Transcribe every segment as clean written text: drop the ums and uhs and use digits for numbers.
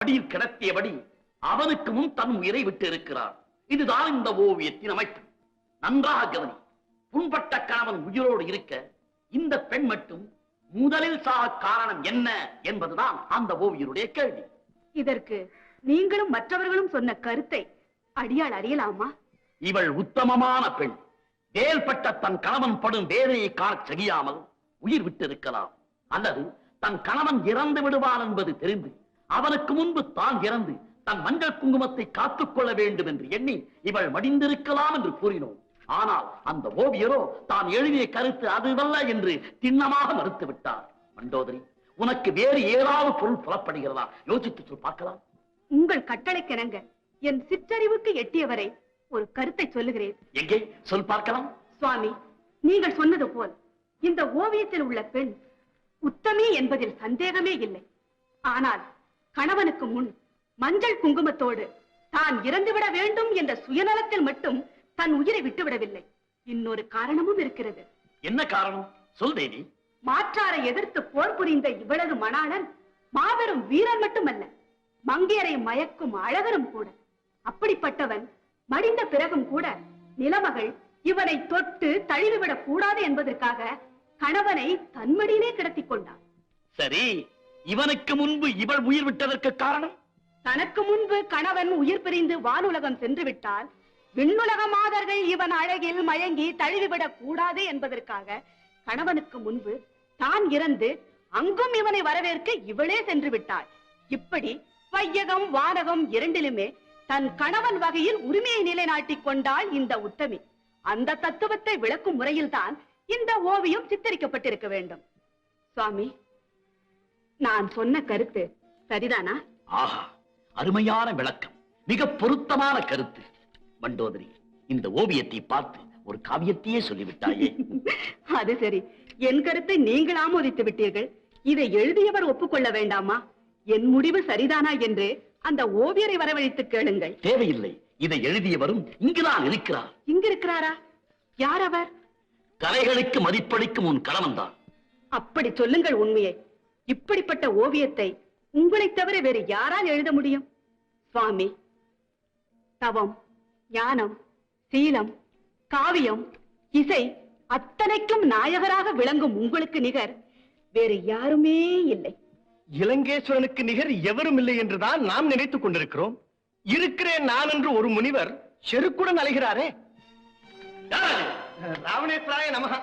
அடியில் கிடத்தியபடி அவனுக்கு முன் தன் உயிரை விட்டு இருக்கிறார். இதுதான் இந்த ஓவியத்தின் அமைப்பு. நன்றாக கவனி. புண்பட்ட கணவன் உயிரோடு இருக்க இந்த பெண் மட்டும் முதலில் சாக காரணம் என்ன என்பதுதான் அந்த ஓவியருடைய கேள்வி. இதற்கு நீங்களும் மற்றவர்களும் சொன்ன கருத்தை அடியாள் அறியலாமா? இவள் உத்தமமான பெண். வேல்பட்ட தன் கணவன் படும் வேதனையை காண செய்யாமல் உயிர் விட்டு இருக்கலாம். அல்லது தன் கணவன் இறந்து விடுவான் என்பது தெரிந்து அவனுக்கு முன்பு தான் இறந்து தன் மஞ்சள் குங்குமத்தை காத்துக் கொள்ள வேண்டும் என்று எண்ணி இவள் மடிந்திருக்கலாம் என்று கூறினோம். ஆனால் அந்த ஓவியரோ தான் எழுதிய கருத்து அதுவல்ல என்று திண்ணமாக மறுத்து விட்டார். மண்டோதரி, உனக்கு வேறு ஏதாவது பொருள் புலப்படுகிறதா? யோசித்து சொல் பார்க்கலாம். உங்கள் கட்டளைக்கிணங்க என் சிற்றறிவுக்கு எட்டியவரை ஒரு கருத்தை சொல்லுகிறேன். எங்கே சொல் பார்க்கலாம். சுவாமி, நீங்கள் சொன்னது போல் இந்த ஓவியத்தில் உள்ள பெண் உத்தமி என்பதில் சந்தேகமே இல்லை. ஆனால் கணவனுக்கு முன் மஞ்சள் குங்குமத்தோடு தான் இறந்துவிட வேண்டும் என்ற சுயநலத்தில் மட்டும் தன் உயிரை விட்டுவிடவில்லை. இன்னொரு காரணமும் இருக்கிறது. என்ன காரணம்? சொல் தேவி. மாற்றாரை எதிர்த்து போர் புரிந்த இவளது மணாளன் மாபெரும் வீரன் மட்டுமல்ல, மங்கையரை மயக்கும் அழகரும் கூட. அப்படிப்பட்டவன் மடிந்த பிறகும் கூட நிலமகள் இவனை தொட்டு தழுவிவிடக் கூடாது என்பதற்காக கணவனை தன்மடியிலே கிடத்திக் கொண்டான். சரி, இவனுக்கு முன்பு இவள் உயிர் விட்டதற்கு காரணம்? தனக்கு முன்பு கணவன் உயிர் பிரிந்து வானுலகம் சென்று விட்டால் விண்ணுலக மாதர்கள் இவன் அழகில் மயங்கி தழுவிவிடக் கூடாது என்பதற்காக கணவனுக்கு முன்பு தான் இறந்து அங்கும் இவனை வரவேற்க இவளே சென்று விட்டாள். இப்படி வையகம் வானகம் இரண்டிலுமே தன் கணவன் வகையில் உரிமையை நிலைநாட்டிக் கொண்டாள் இந்த உத்தமி. அந்த தத்துவத்தை விளக்கும் முறையில்தான் இந்த ஓவியம் சித்தரிக்கப்பட்டிருக்க வேண்டும். சுவாமி, நான் சொன்ன கருத்து சரிதானா? ஆஹா, அருமையான விளக்கம், மிக பொருத்தமான கருத்து. மண்டோதரி, இந்த ஓவியத்தை பார்த்து ஒரு காவியத்தையே சொல்லிவிட்டாயே. அது சரி, என் கருத்தை நீங்கள் ஆமோதித்து விட்டீர்கள். இதை எழுதியவர் ஒப்புக்கொள்ள வேண்டாமா? என் முடிவு சரிதானா என்று அந்த ஓவியரை வரவழைத்து கேளுங்கள். தேவையில்லை, இதை எழுதியவரும் இங்குதான் இருக்கிறார். இங்கிருக்கிறாரா? யார் அவர்? கலைகளுக்கு மதிப்பளிக்கும் உன் கணவன் தான். அப்படி சொல்லுங்கள் உண்மையை. இப்படிப்பட்ட ஓவியத்தை உங்களை தவிர வேறு யாரால் எழுத முடியும்? சுவாமி, தவம், ஞானம், சீலம், காவியம், இசை அத்தனைக்கும் நாயகராக விளங்கும் உங்களுக்கு நிகர் வேறு யாருமே இல்லை. இலங்கேஸ்வரனுக்கு நிகர் எவரும் இல்லை என்றுதான் நாம் நினைத்துக் கொண்டிருக்கிறோம். இருக்கிறேன் நான் என்று ஒரு முனிவர் செருக்குடன் அலைகிறாரே. ராவணேஸ்வராய நமஹ.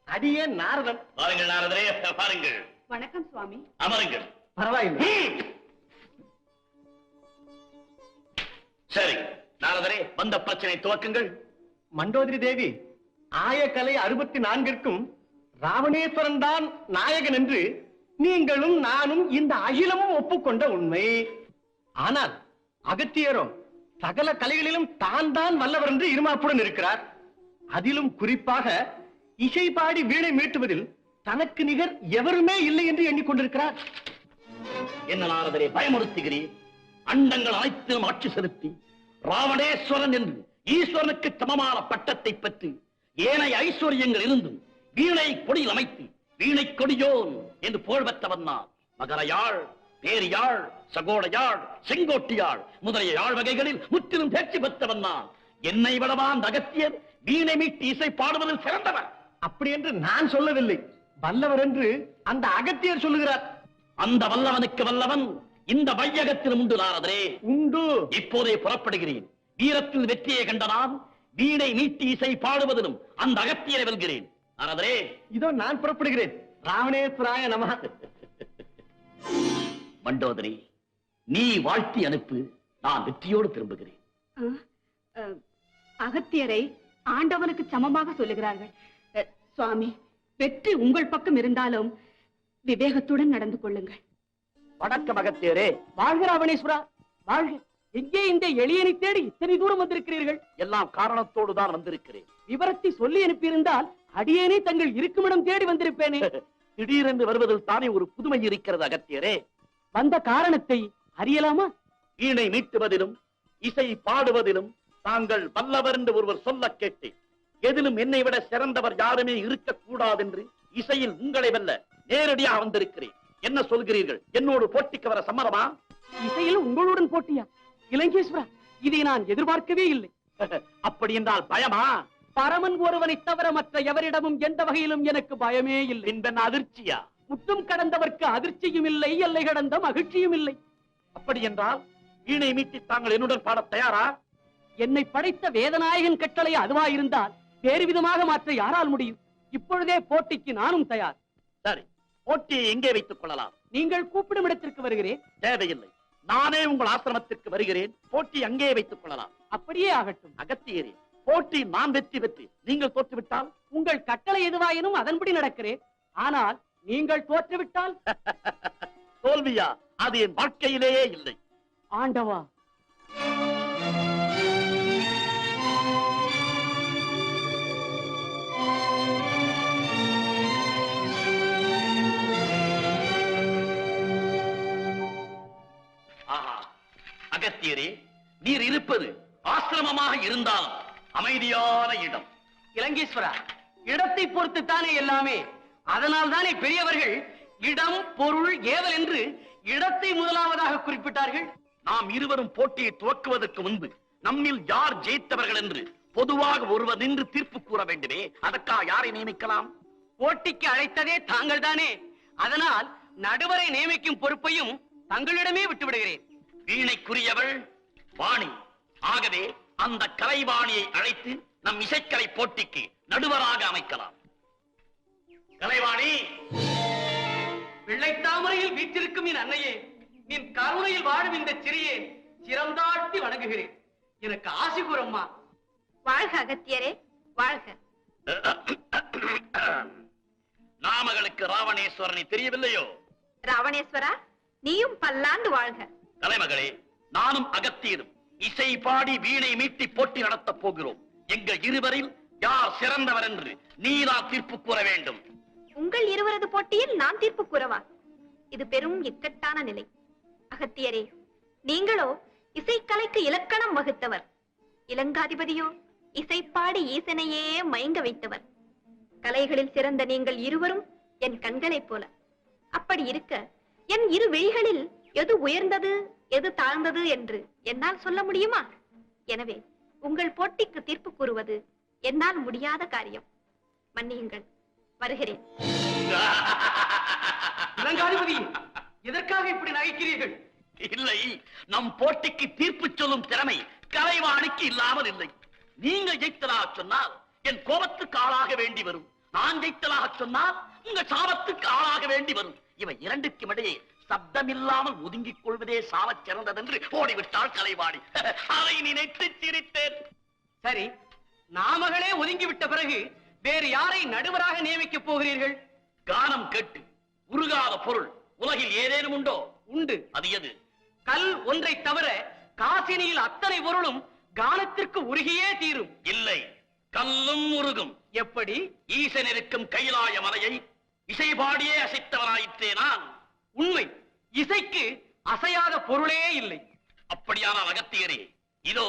அடியே நாரதன். பாருங்கள் நாரதரே, பாருங்கள். வணக்கம் சுவாமி. அமருங்கள். பரவாயில்லை. சரி நாரதரே, வந்த பிரச்சனை துவக்குங்கள். மண்டோதரி தேவி, ஆயக்கலை 64ற்கும் ராவணேஸ்வரன் தான் நாயகன் என்று நீங்களும் நானும் இந்த அகிலமும் ஒப்புக்கொண்ட உண்மை. ஆனால் அகத்தியரோ சகல கலைகளிலும் தான் தான் வல்லவர் என்று இருமாப்புடன் இருக்கிறார். அதிலும் குறிப்பாக இசை பாடி வீணை மீட்டுவதில் தனக்கு நிகர் எவருமே இல்லை என்று எண்ணிக்கொண்டிருக்கிறார். என்ன நாரதரே பயமுறுத்துகிறீர்? அண்டங்கள் அனைத்திலும் ஆட்சி செலுத்தி ராவணேஸ்வரன் என்று ஈஸ்வரனுக்கு சமமான பட்டத்தை பெற்று ஏனைய ஐஸ்வர்யங்கள் இருந்தும் வீணை கொடியில் அமைத்து வீணை கொடியோன் என்று புகழ் பெற்றவன் நான். மகரையாள், பேரியாள், சகோடையாள், செங்கோட்டியாள் முதலிய யாழ் வகைகளில் முற்றிலும் தேர்ச்சி பெற்றவன் நான். என்னை விடவான் அகத்தியர் வீணை மீட்டு இசை பாடுவதில் சிறந்தவர். அப்படி என்று நான் சொல்லவில்லை, வல்லவர் என்று அந்த அகத்தியர் சொல்லுகிறார். அந்த வல்லவனுக்கு வல்லவன் இந்த வையகத்திலும் உண்டு நாரதரே. உண்டு. இப்போதே புறப்படுகிறேன். வீரத்தில் வெற்றியை கண்ட நான் வீணை மீட்டி இசை பாடுவதிலும் அந்த அகத்தியரை வெல்கிறேன். நாரதரே, இதோ நான் புறப்படுகிறேன். ராவணேஸ்வராய நமஹ. மண்டோதரி, நீ வாழ்த்தி அனுப்பு, நான் வெற்றியோடு திரும்புகிறேன். அகத்தியரை ஆண்டவனுக்கு சமமாக சொல்லுகிறார்கள். சுவாமி, வெற்றி உங்கள் பக்கம் இருந்தாலும் விவேகத்துடன் நடந்து கொள்ளுங்கள். வணக்கம் அகத்தியரே. வாழ்க ராவணேஸ்வரா, வாழ்க. எங்கே இந்த எளியனை தேடி இத்தனை தூரம் வந்திருக்கிறீர்கள்? எல்லாம் காரணத்தோடு தான் வந்திருக்கிறேன். விவரத்தை சொல்லி அனுப்பியிருந்தால் அடியேனே தங்கள் இருக்குமிடம் தேடி வந்திருப்பேனே. திடீரென்று வருவதில் தானே ஒரு புதுமை இருக்கிறது அகத்தியரே. வந்த காரணத்தை அறியலாமா? வீணை மீட்டுவதிலும் இசை பாடுவதிலும் தாங்கள் வல்லவர் என்று ஒருவர் சொல்ல கேட்டேன். எதிலும் என்னை விட சிறந்தவர் யாருமே இருக்கக்கூடாது என்று இசையில் உங்களை வெல்ல நேரடியாக வந்திருக்கிறேன். என்ன சொல்கிறீர்கள்? என்னோடு போட்டிக்கு வர சம்மதமா? இசையில் உங்களுடன் போட்டியா? இலங்கேஸ்வரா, இதை நான் எதிர்பார்க்கவே இல்லை. அப்படி என்றால் பயமா? பரமன் ஒருவனை தவிர மற்ற எவரிடமும் எந்த வகையிலும் எனக்கு பயமே இல்லை. பின்பென்ன அதிர்ச்சியா? முற்றும் கடந்தவர்க்கு அதிர்ச்சியும் இல்லை, எல்லை கடந்த மகிழ்ச்சியும் இல்லை. அப்படி என்றால் வீணை மீட்டி தாங்கள் என்னுடன் பாட தயாரா? என்னை படைத்த வேதநாயகன் கட்டளை அதுவாயிருந்தால் வேறு விதமாக மாற்ற யாரால் முடியும்? இப்பொழுதே போட்டிக்கு நானும் தயார். சரி, போட்டியை எங்கே வைத்துக் கொள்ளலாம்? நீங்கள் கூப்பிடும் இடத்திற்கு வருகிறேன். தேவையில்லை, நானே உங்கள் ஆசிரமத்திற்கு வருகிறேன். போட்டி அங்கே வைத்துக் கொள்ளலாம். அப்படியே ஆகட்டும். அகத்தியரே, போட்டி நான் வெற்றி பெற்று நீங்கள் தோற்றுவிட்டால்? உங்கள் கட்டளை எதுவாயினும் அதன்படி நடக்கிறேன். ஆனால் நீங்கள் தோற்றுவிட்டால்? தோல்வியா? அது என் வாழ்க்கையிலேயே இல்லை. ஆண்டவா, அகத்தியரே, நீர் இருப்பது ஆசிரமமாக இருந்தாலும் அமைதியான இடம். இலங்கேஸ்வரா, இடத்தை பொறுத்து தானே எல்லாமே. அதனால் தானே பெரியவர்கள் இடம், பொருள், ஏவல் என்று இடத்தை முதலாவதாக குறிப்பிட்டார்கள். நாம் இருவரும் போட்டியை துவக்குவதற்கு முன்பு நம்மில் யார் ஜெயித்தவர்கள் என்று பொதுவாக ஒருவர் நின்று தீர்ப்பு கூற வேண்டுமே. அதற்காக யாரை நியமிக்கலாம்? போட்டிக்கு அழைத்ததே தாங்கள் தானே. அதனால் நடுவரை நியமிக்கும் பொறுப்பையும் தங்களிடமே விட்டுவிடுகிறேன். வீணைக்குரியவள் வாணி. ஆகவே அந்த கலைவாணியை அழைத்து நம் இசைக்கலை போட்டிக்கு நடுவராக அமைக்கலாம். கலைவாணி, வெள்ளைத்தாமரையில் வீற்றிருக்கும் என் அன்னையே, நின் கருணையில் வாழும் இந்த சிறியே சிறந்தாட்டி வணங்குகிறேன். எனக்கு ஆசி கூறம்மா. வாழ்க அகத்தியரே, வாழ்க. நாமகளுக்கு ராவணேஸ்வரனை தெரியவில்லையோ? ராவணேஸ்வரா, நீயும் பல்லாண்டு வாழ்க. தலைமகளே, நானும் அகத்தியரும் இசை பாடி வீணை மீட்டி போட்டி நடத்தப் போகிறோம். எங்கள் இருவரில் யார் சிறந்தவர் என்று நீதான் தீர்ப்பு கூற வேண்டும். உங்கள் இருவரது போட்டியில் நான் தீர்ப்பு கூறவா? இது பெரும் இக்கட்டான நிலை. அகத்தியரே, நீங்களோ இசைக்கலைக்கு இலக்கணம் வகுத்தவர். இலங்காதிபதியோ இசைப்பாடி ஈசனையே மயங்க வைத்தவர். கலைகளில் சிறந்த நீங்கள் இருவரும் என் கண்களைப் போல. அப்படி இருக்க என் இரு விழிகளில் எது உயர்ந்தது எது தாழ்ந்தது என்று என்னால் சொல்ல முடியுமா? எனவே உங்கள் போட்டிக்கு தீர்ப்பு கூறுவது என்னால் முடியாத காரியம். மன்னியுங்கள், வருகிறேன். இளங்காதிபதி, எதற்காக இப்படி நகைக்கிறீர்கள்? இல்லை, நம் போட்டிக்கு தீர்ப்பு சொல்லும் திறமை கலைவாணிக்கு இல்லாமல் இல்லை. நீங்கள் ஜெயித்தலாக சொன்னால் என் கோபத்துக்கு ஆளாக வேண்டி வரும். நான் ஜெயித்தலாக சொன்னால் உங்க சாபத்துக்கு ஆளாக வேண்டி வரும். இவை இரண்டுக்கும் இடையே சப்தமில்லாமல் ஒதுங்கிக் கொள்வதே சாவச் சிறந்ததென்று ஓடிவிட்டாள் கலைவாணி. அதை நினைத்து சிரித்தேன். சரி, நாமகளே ஒதுங்கிவிட்ட பிறகு வேறு யாரை நடுவராக நியமிக்கப் போகிறீர்கள்? கானம் கேட்டு உருகாத பொருள் உலகில் ஏதேனும் உண்டோ? உண்டு. அது எது? கல் ஒன்றை தவிர காசினியில் அத்தனை பொருளும் கானத்திற்கு உருகியே தீரும். இல்லை, கல்லும் உருகும். எப்படி? ஈசன் இருக்கும் கைலாய மலையை இசை பாடியே அசைத்தவனாயிற்றே நான். உண்மை, இசைக்கு அசையாத பொருளே இல்லை. அப்படியானால் அகத்தியரே, இதோ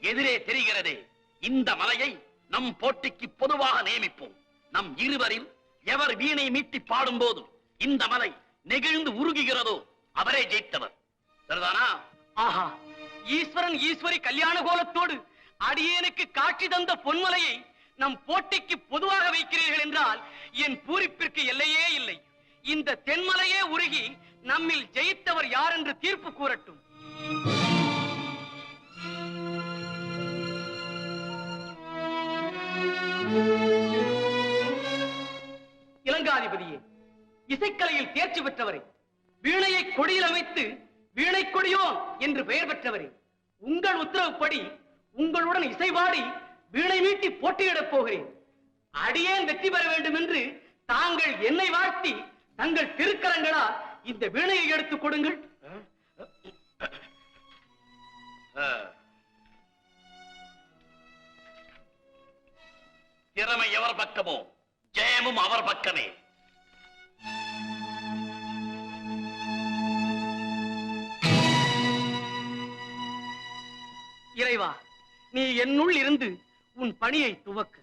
எதிரே தெரிகிறதே, இந்த மலையை நம் போட்டிக்கு பொதுவாக நியமிப்போம். நம் இருவரில் எவர் வீணை மீட்டி பாடும் போது இந்த மலை நெகிழ்ந்து உருகுகிறதோ அவரே ஜெயித்தவர். சரிதானா? ஆஹா, ஈஸ்வரன் ஈஸ்வரி கல்யாண கோலத்தோடு அடியேனுக்கு காட்சி தந்த பொன்மலையை நம் போட்டிக்கு பொதுவாக வைக்கிறீர்கள் என்றால் என் பூரிப்பிற்கு எல்லையே இல்லை. இந்த தென்மலையே உருகி நம்மில் ஜெயித்தவர் யார் என்று தீர்ப்பு கூறட்டும். இலங்காதிபதியே, இசைக்கலையில் தேர்ச்சி பெற்றவரை, வீணையை கொடியில் அமைத்து வீணை கொடியோ என்று பெயர் பெற்றவரே, உங்கள் உத்தரவுப்படி உங்களுடன் இசைபாடி வீணை மீட்டி போட்டியிடப் போகிறேன். அடியேன் வெற்றி பெற வேண்டும் என்று தாங்கள் என்னை வாழ்த்தி தங்கள் திருக்கரங்களால் இந்த வீணையை எடுத்துக் கொடுங்கள். திறமை எவர் பக்கமோ ஜெயமும் அவர் பக்கமே. இறைவா, நீ என்னுள் இருந்து உன் பணியை துவக்கு.